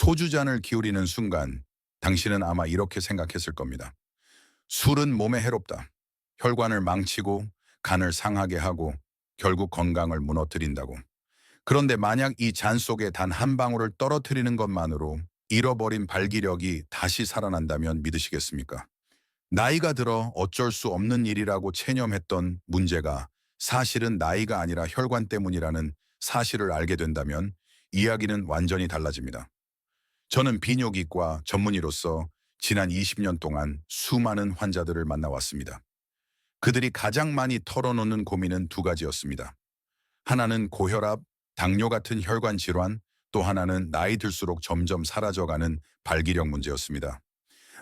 소주 잔을 기울이는 순간 당신은 아마 이렇게 생각했을 겁니다. 술은 몸에 해롭다. 혈관을 망치고 간을 상하게 하고 결국 건강을 무너뜨린다고. 그런데 만약 이 잔 속에 단 한 방울을 떨어뜨리는 것만으로 잃어버린 발기력이 다시 살아난다면 믿으시겠습니까? 나이가 들어 어쩔 수 없는 일이라고 체념했던 문제가 사실은 나이가 아니라 혈관 때문이라는 사실을 알게 된다면 이야기는 완전히 달라집니다. 저는 비뇨기과 전문의로서 지난 20년 동안 수많은 환자들을 만나왔습니다. 그들이 가장 많이 털어놓는 고민은 두 가지였습니다. 하나는 고혈압, 당뇨 같은 혈관 질환, 또 하나는 나이 들수록 점점 사라져가는 발기력 문제였습니다.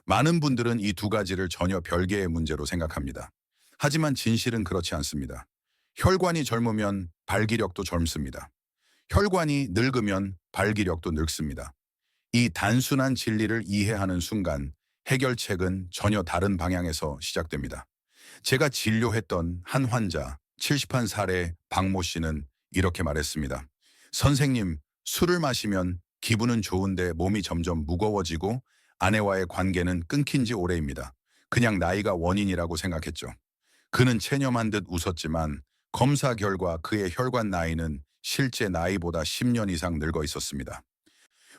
많은 분들은 이 두 가지를 전혀 별개의 문제로 생각합니다. 하지만 진실은 그렇지 않습니다. 혈관이 젊으면 발기력도 젊습니다. 혈관이 늙으면 발기력도 늙습니다. 이 단순한 진리를 이해하는 순간 해결책은 전혀 다른 방향에서 시작됩니다. 제가 진료했던 한 환자, 71살의 박모 씨는 이렇게 말했습니다. 선생님, 술을 마시면 기분은 좋은데 몸이 점점 무거워지고 아내와의 관계는 끊긴 지 오래입니다. 그냥 나이가 원인이라고 생각했죠. 그는 체념한 듯 웃었지만 검사 결과 그의 혈관 나이는 실제 나이보다 10년 이상 늙어 있었습니다.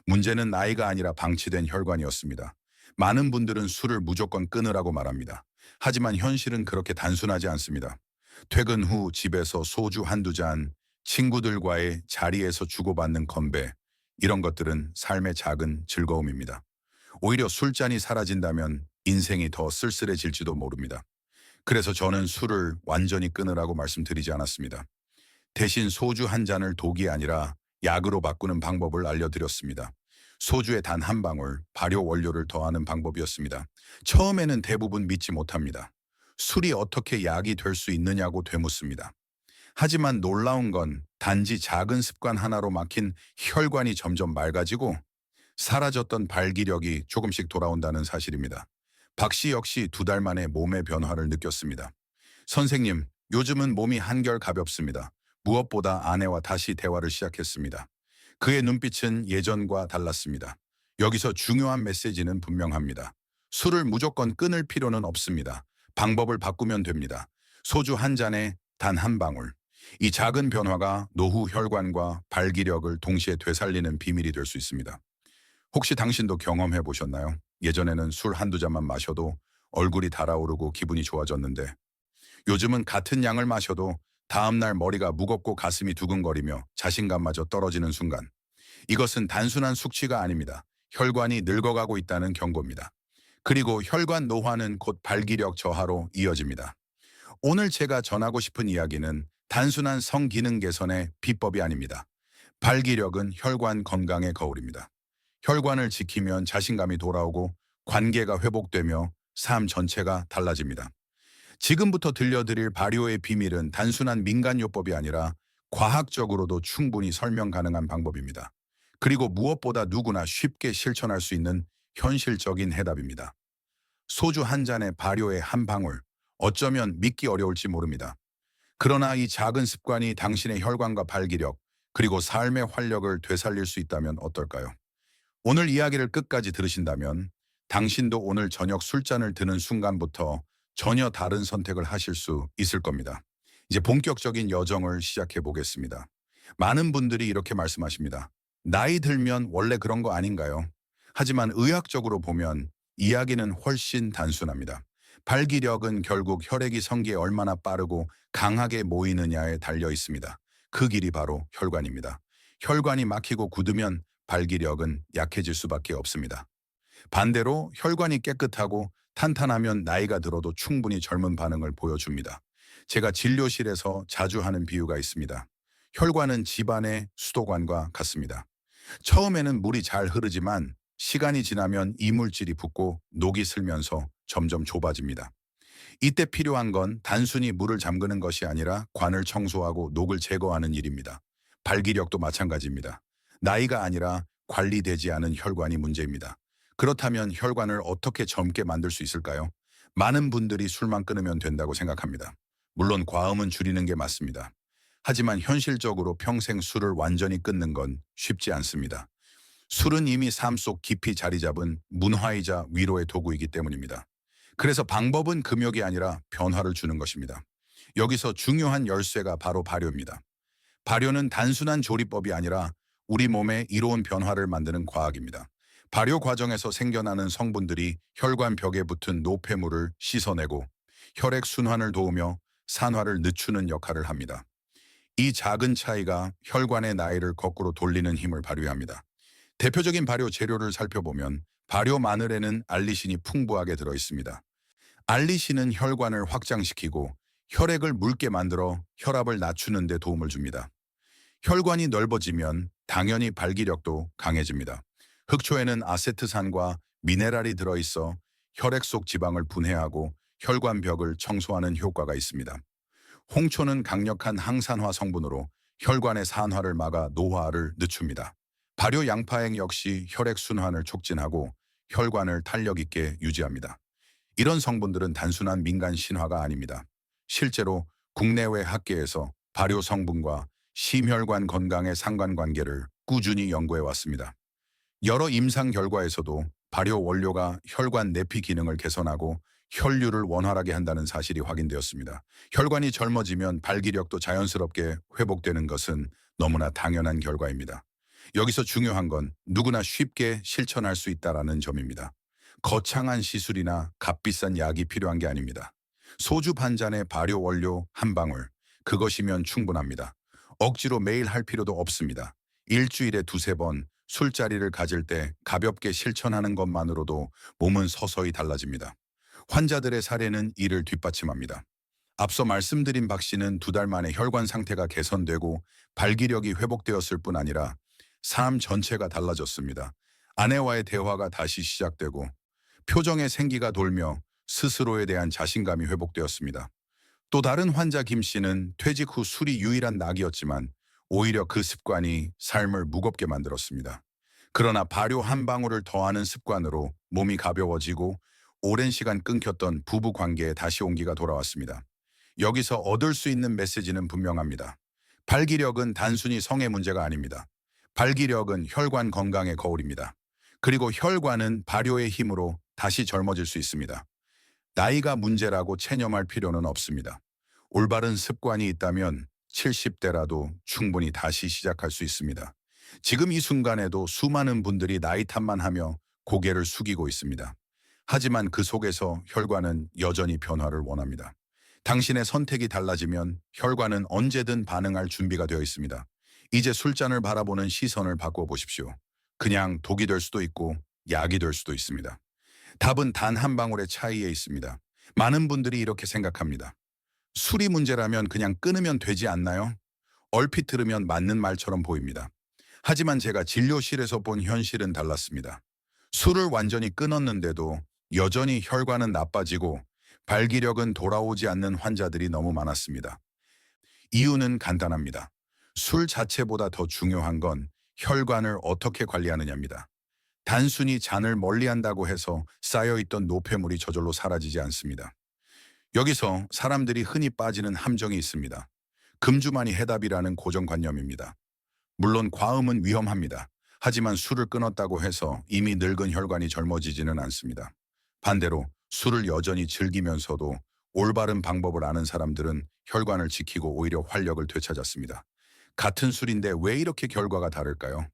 문제는 나이가 아니라 방치된 혈관이었습니다. 많은 분들은 술을 무조건 끊으라고 말합니다. 하지만 현실은 그렇게 단순하지 않습니다. 퇴근 후 집에서 소주 한두 잔, 친구들과의 자리에서 주고받는 건배, 이런 것들은 삶의 작은 즐거움입니다. 오히려 술잔이 사라진다면 인생이 더 쓸쓸해질지도 모릅니다. 그래서 저는 술을 완전히 끊으라고 말씀드리지 않았습니다. 대신 소주 한 잔을 독이 아니라 약으로 바꾸는 방법을 알려드렸습니다. 소주에 단 한 방울 발효 원료를 더하는 방법이었습니다. 처음에는 대부분 믿지 못합니다. 술이 어떻게 약이 될 수 있느냐고 되묻습니다. 하지만 놀라운 건 단지 작은 습관 하나로 막힌 혈관이 점점 맑아지고 사라졌던 발기력이 조금씩 돌아온다는 사실입니다. 박 씨 역시 2달 만에 몸의 변화를 느꼈습니다. 선생님, 요즘은 몸이 한결 가볍습니다. 무엇보다 아내와 다시 대화를 시작했습니다. 그의 눈빛은 예전과 달랐습니다. 여기서 중요한 메시지는 분명합니다. 술을 무조건 끊을 필요는 없습니다. 방법을 바꾸면 됩니다. 소주 한 잔에 단 한 방울. 이 작은 변화가 노후 혈관과 발기력을 동시에 되살리는 비밀이 될 수 있습니다. 혹시 당신도 경험해 보셨나요? 예전에는 술 한두 잔만 마셔도 얼굴이 달아오르고 기분이 좋아졌는데 요즘은 같은 양을 마셔도 다음날 머리가 무겁고 가슴이 두근거리며 자신감마저 떨어지는 순간, 이것은 단순한 숙취가 아닙니다. 혈관이 늙어가고 있다는 경고입니다. 그리고 혈관 노화는 곧 발기력 저하로 이어집니다. 오늘 제가 전하고 싶은 이야기는 단순한 성기능 개선의 비법이 아닙니다. 발기력은 혈관 건강의 거울입니다. 혈관을 지키면 자신감이 돌아오고 관계가 회복되며 삶 전체가 달라집니다. 지금부터 들려드릴 발효의 비밀은 단순한 민간요법이 아니라 과학적으로도 충분히 설명 가능한 방법입니다. 그리고 무엇보다 누구나 쉽게 실천할 수 있는 현실적인 해답입니다. 소주 한 잔의 발효의 한 방울, 어쩌면 믿기 어려울지 모릅니다. 그러나 이 작은 습관이 당신의 혈관과 발기력, 그리고 삶의 활력을 되살릴 수 있다면 어떨까요? 오늘 이야기를 끝까지 들으신다면 당신도 오늘 저녁 술잔을 드는 순간부터 전혀 다른 선택을 하실 수 있을 겁니다. 이제 본격적인 여정을 시작해 보겠습니다. 많은 분들이 이렇게 말씀하십니다. 나이 들면 원래 그런 거 아닌가요? 하지만 의학적으로 보면 이야기는 훨씬 단순합니다. 발기력은 결국 혈액이 성기에 얼마나 빠르고 강하게 모이느냐에 달려 있습니다. 그 길이 바로 혈관입니다. 혈관이 막히고 굳으면 발기력은 약해질 수밖에 없습니다. 반대로 혈관이 깨끗하고 탄탄하면 나이가 들어도 충분히 젊은 반응을 보여줍니다. 제가 진료실에서 자주 하는 비유가 있습니다. 혈관은 집안의 수도관과 같습니다. 처음에는 물이 잘 흐르지만 시간이 지나면 이물질이 붙고 녹이 슬면서 점점 좁아집니다. 이때 필요한 건 단순히 물을 잠그는 것이 아니라 관을 청소하고 녹을 제거하는 일입니다. 발기력도 마찬가지입니다. 나이가 아니라 관리되지 않은 혈관이 문제입니다. 그렇다면 혈관을 어떻게 젊게 만들 수 있을까요? 많은 분들이 술만 끊으면 된다고 생각합니다. 물론 과음은 줄이는 게 맞습니다. 하지만 현실적으로 평생 술을 완전히 끊는 건 쉽지 않습니다. 술은 이미 삶 속 깊이 자리 잡은 문화이자 위로의 도구이기 때문입니다. 그래서 방법은 금욕이 아니라 변화를 주는 것입니다. 여기서 중요한 열쇠가 바로 발효입니다. 발효는 단순한 조리법이 아니라 우리 몸에 이로운 변화를 만드는 과학입니다. 발효 과정에서 생겨나는 성분들이 혈관 벽에 붙은 노폐물을 씻어내고 혈액 순환을 도우며 산화를 늦추는 역할을 합니다. 이 작은 차이가 혈관의 나이를 거꾸로 돌리는 힘을 발휘합니다. 대표적인 발효 재료를 살펴보면 발효 마늘에는 알리신이 풍부하게 들어 있습니다. 알리신은 혈관을 확장시키고 혈액을 묽게 만들어 혈압을 낮추는 데 도움을 줍니다. 혈관이 넓어지면 당연히 발기력도 강해집니다. 흑초에는 아세트산과 미네랄이 들어있어 혈액 속 지방을 분해하고 혈관 벽을 청소하는 효과가 있습니다. 홍초는 강력한 항산화 성분으로 혈관의 산화를 막아 노화를 늦춥니다. 발효 양파액 역시 혈액 순환을 촉진하고 혈관을 탄력 있게 유지합니다. 이런 성분들은 단순한 민간 신화가 아닙니다. 실제로 국내외 학계에서 발효 성분과 심혈관 건강의 상관관계를 꾸준히 연구해 왔습니다. 여러 임상 결과에서도 발효 원료가 혈관 내피 기능을 개선하고 혈류를 원활하게 한다는 사실이 확인되었습니다. 혈관이 젊어지면 발기력도 자연스럽게 회복되는 것은 너무나 당연한 결과입니다. 여기서 중요한 건 누구나 쉽게 실천할 수 있다는 점입니다. 거창한 시술이나 값비싼 약이 필요한 게 아닙니다. 소주 반 잔에 발효 원료 한 방울, 그것이면 충분합니다. 억지로 매일 할 필요도 없습니다. 일주일에 두세 번 술자리를 가질 때 가볍게 실천하는 것만으로도 몸은 서서히 달라집니다. 환자들의 사례는 이를 뒷받침합니다. 앞서 말씀드린 박 씨는 2달 만에 혈관 상태가 개선되고 발기력이 회복되었을 뿐 아니라 삶 전체가 달라졌습니다. 아내와의 대화가 다시 시작되고 표정에 생기가 돌며 스스로에 대한 자신감이 회복되었습니다. 또 다른 환자 김 씨는 퇴직 후 술이 유일한 낙이었지만 오히려 그 습관이 삶을 무겁게 만들었습니다. 그러나 발효 한 방울을 더하는 습관으로 몸이 가벼워지고 오랜 시간 끊겼던 부부 관계에 다시 온기가 돌아왔습니다. 여기서 얻을 수 있는 메시지는 분명합니다. 발기력은 단순히 성의 문제가 아닙니다. 발기력은 혈관 건강의 거울입니다. 그리고 혈관은 발효의 힘으로 다시 젊어질 수 있습니다. 나이가 문제라고 체념할 필요는 없습니다. 올바른 습관이 있다면 70대라도 충분히 다시 시작할 수 있습니다. 지금 이 순간에도 수많은 분들이 나이 탓만 하며 고개를 숙이고 있습니다. 하지만 그 속에서 혈관은 여전히 변화를 원합니다. 당신의 선택이 달라지면 혈관은 언제든 반응할 준비가 되어 있습니다. 이제 술잔을 바라보는 시선을 바꿔보십시오. 그냥 독이 될 수도 있고 약이 될 수도 있습니다. 답은 단 한 방울의 차이에 있습니다. 많은 분들이 이렇게 생각합니다. 술이 문제라면 그냥 끊으면 되지 않나요? 얼핏 들으면 맞는 말처럼 보입니다. 하지만 제가 진료실에서 본 현실은 달랐습니다. 술을 완전히 끊었는데도 여전히 혈관은 나빠지고 발기력은 돌아오지 않는 환자들이 너무 많았습니다. 이유는 간단합니다. 술 자체보다 더 중요한 건 혈관을 어떻게 관리하느냐입니다. 단순히 잔을 멀리한다고 해서 쌓여있던 노폐물이 저절로 사라지지 않습니다. 여기서 사람들이 흔히 빠지는 함정이 있습니다. 금주만이 해답이라는 고정관념입니다. 물론 과음은 위험합니다. 하지만 술을 끊었다고 해서 이미 늙은 혈관이 젊어지지는 않습니다. 반대로 술을 여전히 즐기면서도 올바른 방법을 아는 사람들은 혈관을 지키고 오히려 활력을 되찾았습니다. 같은 술인데 왜 이렇게 결과가 다를까요?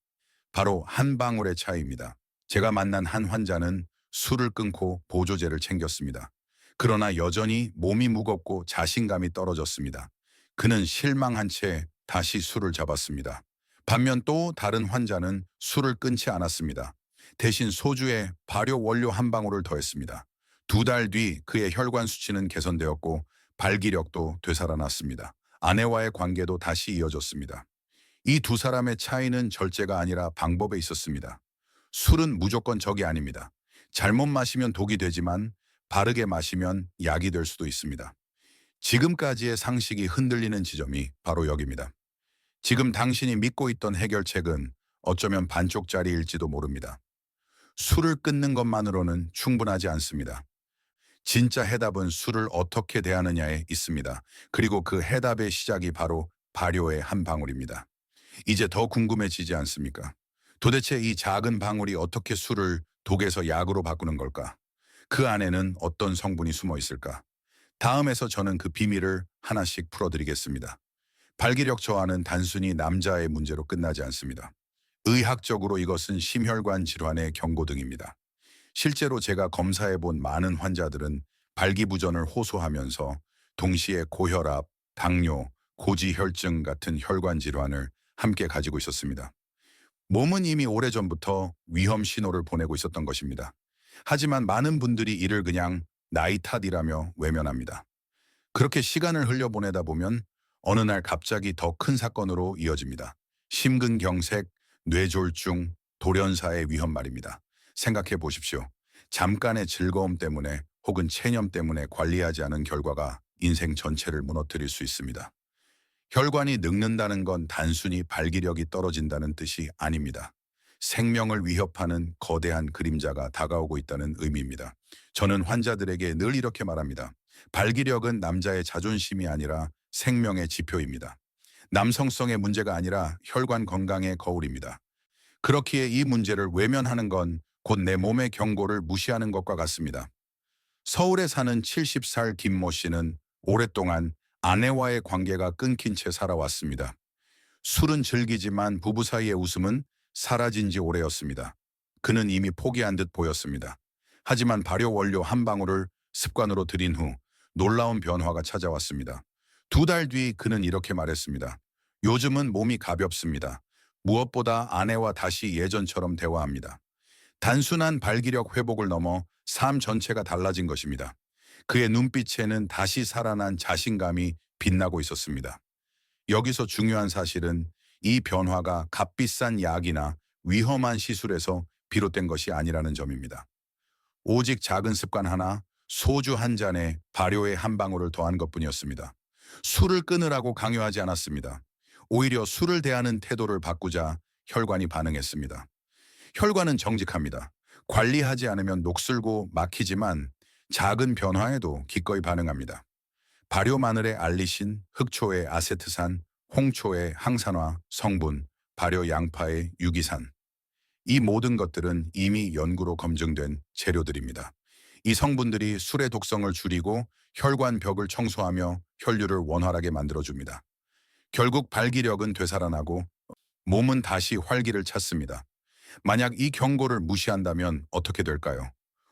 바로 한 방울의 차이입니다. 제가 만난 한 환자는 술을 끊고 보조제를 챙겼습니다. 그러나 여전히 몸이 무겁고 자신감이 떨어졌습니다. 그는 실망한 채 다시 술을 잡았습니다. 반면 또 다른 환자는 술을 끊지 않았습니다. 대신 소주에 발효 원료 한 방울을 더했습니다. 2달 뒤 그의 혈관 수치는 개선되었고 발기력도 되살아났습니다. 아내와의 관계도 다시 이어졌습니다. 이 두 사람의 차이는 절제가 아니라 방법에 있었습니다. 술은 무조건 적이 아닙니다. 잘못 마시면 독이 되지만 바르게 마시면 약이 될 수도 있습니다. 지금까지의 상식이 흔들리는 지점이 바로 여기입니다. 지금 당신이 믿고 있던 해결책은 어쩌면 반쪽짜리일지도 모릅니다. 술을 끊는 것만으로는 충분하지 않습니다. 진짜 해답은 술을 어떻게 대하느냐에 있습니다. 그리고 그 해답의 시작이 바로 발효의 한 방울입니다. 이제 더 궁금해지지 않습니까? 도대체 이 작은 방울이 어떻게 술을 독에서 약으로 바꾸는 걸까? 그 안에는 어떤 성분이 숨어 있을까? 다음에서 저는 그 비밀을 하나씩 풀어드리겠습니다. 발기력 저하는 단순히 남자의 문제로 끝나지 않습니다. 의학적으로 이것은 심혈관 질환의 경고등입니다. 실제로 제가 검사해 본 많은 환자들은 발기부전을 호소하면서 동시에 고혈압, 당뇨, 고지혈증 같은 혈관 질환을 함께 가지고 있었습니다. 몸은 이미 오래전부터 위험 신호를 보내고 있었던 것입니다. 하지만 많은 분들이 이를 그냥 나이 탓이라며 외면합니다. 그렇게 시간을 흘려보내다 보면 어느 날 갑자기 더 큰 사건으로 이어집니다. 심근경색, 뇌졸중, 돌연사의 위험 말입니다. 생각해 보십시오. 잠깐의 즐거움 때문에 혹은 체념 때문에 관리하지 않은 결과가 인생 전체를 무너뜨릴 수 있습니다. 혈관이 늙는다는 건 단순히 발기력이 떨어진다는 뜻이 아닙니다. 생명을 위협하는 거대한 그림자가 다가오고 있다는 의미입니다. 저는 환자들에게 늘 이렇게 말합니다. 발기력은 남자의 자존심이 아니라 생명의 지표입니다. 남성성의 문제가 아니라 혈관 건강의 거울입니다. 그렇기에 이 문제를 외면하는 건 곧 내 몸의 경고를 무시하는 것과 같습니다. 서울에 사는 70살 김모 씨는 오랫동안 아내와의 관계가 끊긴 채 살아왔습니다. 술은 즐기지만 부부 사이의 웃음은 사라진 지 오래였습니다. 그는 이미 포기한 듯 보였습니다. 하지만 발효 원료 한 방울을 습관으로 들인 후 놀라운 변화가 찾아왔습니다. 2달 뒤 그는 이렇게 말했습니다. 요즘은 몸이 가볍습니다. 무엇보다 아내와 다시 예전처럼 대화합니다. 단순한 발기력 회복을 넘어 삶 전체가 달라진 것입니다. 그의 눈빛에는 다시 살아난 자신감이 빛나고 있었습니다. 여기서 중요한 사실은 이 변화가 값비싼 약이나 위험한 시술에서 비롯된 것이 아니라는 점입니다. 오직 작은 습관 하나, 소주 한 잔에 발효의 한 방울을 더한 것뿐이었습니다. 술을 끊으라고 강요하지 않았습니다. 오히려 술을 대하는 태도를 바꾸자 혈관이 반응했습니다. 혈관은 정직합니다. 관리하지 않으면 녹슬고 막히지만 작은 변화에도 기꺼이 반응합니다. 발효 마늘의 알리신, 흑초의 아세트산, 홍초의 항산화 성분, 발효 양파의 유기산. 이 모든 것들은 이미 연구로 검증된 재료들입니다. 이 성분들이 술의 독성을 줄이고 혈관 벽을 청소하며 혈류를 원활하게 만들어줍니다. 결국 발기력은 되살아나고 몸은 다시 활기를 찾습니다. 만약 이 경고를 무시한다면 어떻게 될까요?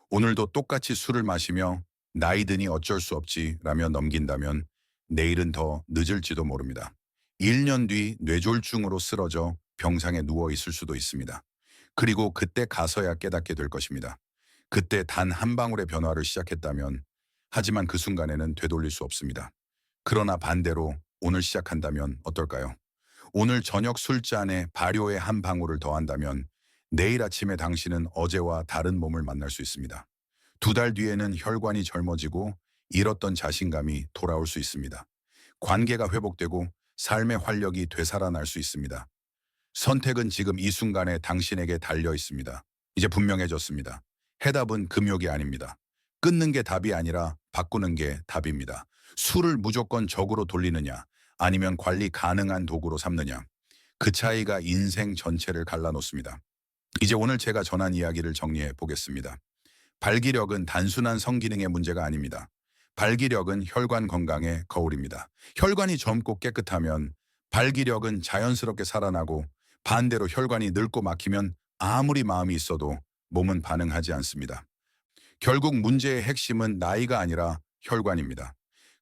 오늘도 똑같이 술을 마시며 나이 드니 어쩔 수 없지 라며 넘긴다면 내일은 더 늦을지도 모릅니다. 1년 뒤 뇌졸중으로 쓰러져 병상에 누워 있을 수도 있습니다. 그리고 그때 가서야 깨닫게 될 것입니다. 그때 단 한 방울의 변화를 시작했다면 하지만 그 순간에는 되돌릴 수 없습니다. 그러나 반대로 오늘 시작한다면 어떨까요? 오늘 저녁 술잔에 발효의 한 방울을 더한다면 내일 아침에 당신은 어제와 다른 몸을 만날 수 있습니다. 2달 뒤에는 혈관이 젊어지고 잃었던 자신감이 돌아올 수 있습니다. 관계가 회복되고 삶의 활력이 되살아날 수 있습니다. 선택은 지금 이 순간에 당신에게 달려 있습니다. 이제 분명해졌습니다. 해답은 금욕이 아닙니다. 끊는 게 답이 아니라 바꾸는 게 답입니다. 술을 무조건 적으로 돌리느냐 아니면 관리 가능한 도구로 삼느냐. 그 차이가 인생 전체를 갈라놓습니다. 이제 오늘 제가 전한 이야기를 정리해 보겠습니다. 발기력은 단순한 성기능의 문제가 아닙니다. 발기력은 혈관 건강의 거울입니다. 혈관이 젊고 깨끗하면 발기력은 자연스럽게 살아나고 반대로 혈관이 늙고 막히면 아무리 마음이 있어도 몸은 반응하지 않습니다. 결국 문제의 핵심은 나이가 아니라 혈관입니다.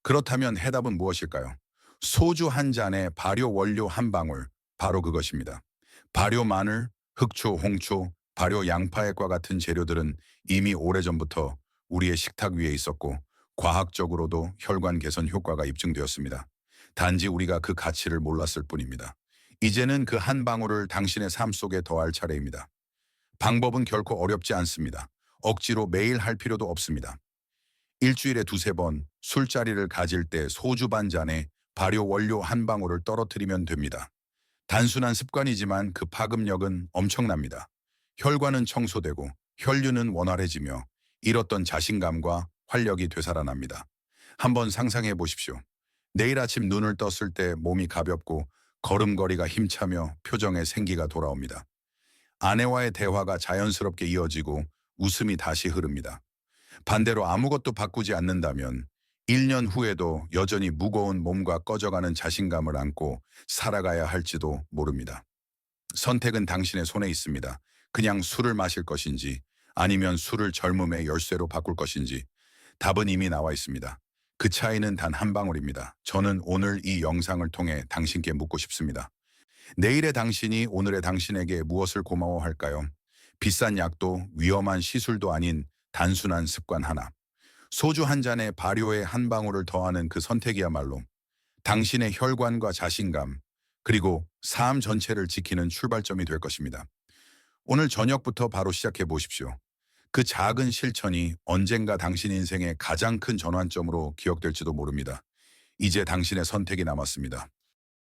그렇다면 해답은 무엇일까요? 소주 한 잔에 발효 원료 한 방울, 바로 그것입니다. 발효 마늘, 흑초, 홍초, 발효 양파액과 같은 재료들은 이미 오래전부터 우리의 식탁 위에 있었고 과학적으로도 혈관 개선 효과가 입증되었습니다. 단지 우리가 그 가치를 몰랐을 뿐입니다. 이제는 그 한 방울을 당신의 삶 속에 더할 차례입니다. 방법은 결코 어렵지 않습니다. 억지로 매일 할 필요도 없습니다. 일주일에 2~3번 술자리를 가질 때 소주 반 잔에 발효 원료 한 방울을 떨어뜨리면 됩니다. 단순한 습관이지만 그 파급력은 엄청납니다. 혈관은 청소되고 혈류는 원활해지며 잃었던 자신감과 활력이 되살아납니다. 한번 상상해 보십시오. 내일 아침 눈을 떴을 때 몸이 가볍고 걸음걸이가 힘차며 표정에 생기가 돌아옵니다. 아내와의 대화가 자연스럽게 이어지고 웃음이 다시 흐릅니다. 반대로 아무것도 바꾸지 않는다면 1년 후에도 여전히 무거운 몸과 꺼져가는 자신감을 안고 살아가야 할지도 모릅니다. 선택은 당신의 손에 있습니다. 그냥 술을 마실 것인지 아니면 술을 젊음의 열쇠로 바꿀 것인지 답은 이미 나와 있습니다. 그 차이는 단 한 방울입니다. 저는 오늘 이 영상을 통해 당신께 묻고 싶습니다. 내일의 당신이 오늘의 당신에게 무엇을 고마워할까요? 비싼 약도 위험한 시술도 아닌 단순한 습관 하나. 소주 한 잔에 발효의 한 방울을 더하는 그 선택이야말로 당신의 혈관과 자신감, 그리고 삶 전체를 지키는 출발점이 될 것입니다. 오늘 저녁부터 바로 시작해 보십시오. 그 작은 실천이 언젠가 당신 인생의 가장 큰 전환점으로 기억될지도 모릅니다. 이제 당신의 선택이 남았습니다.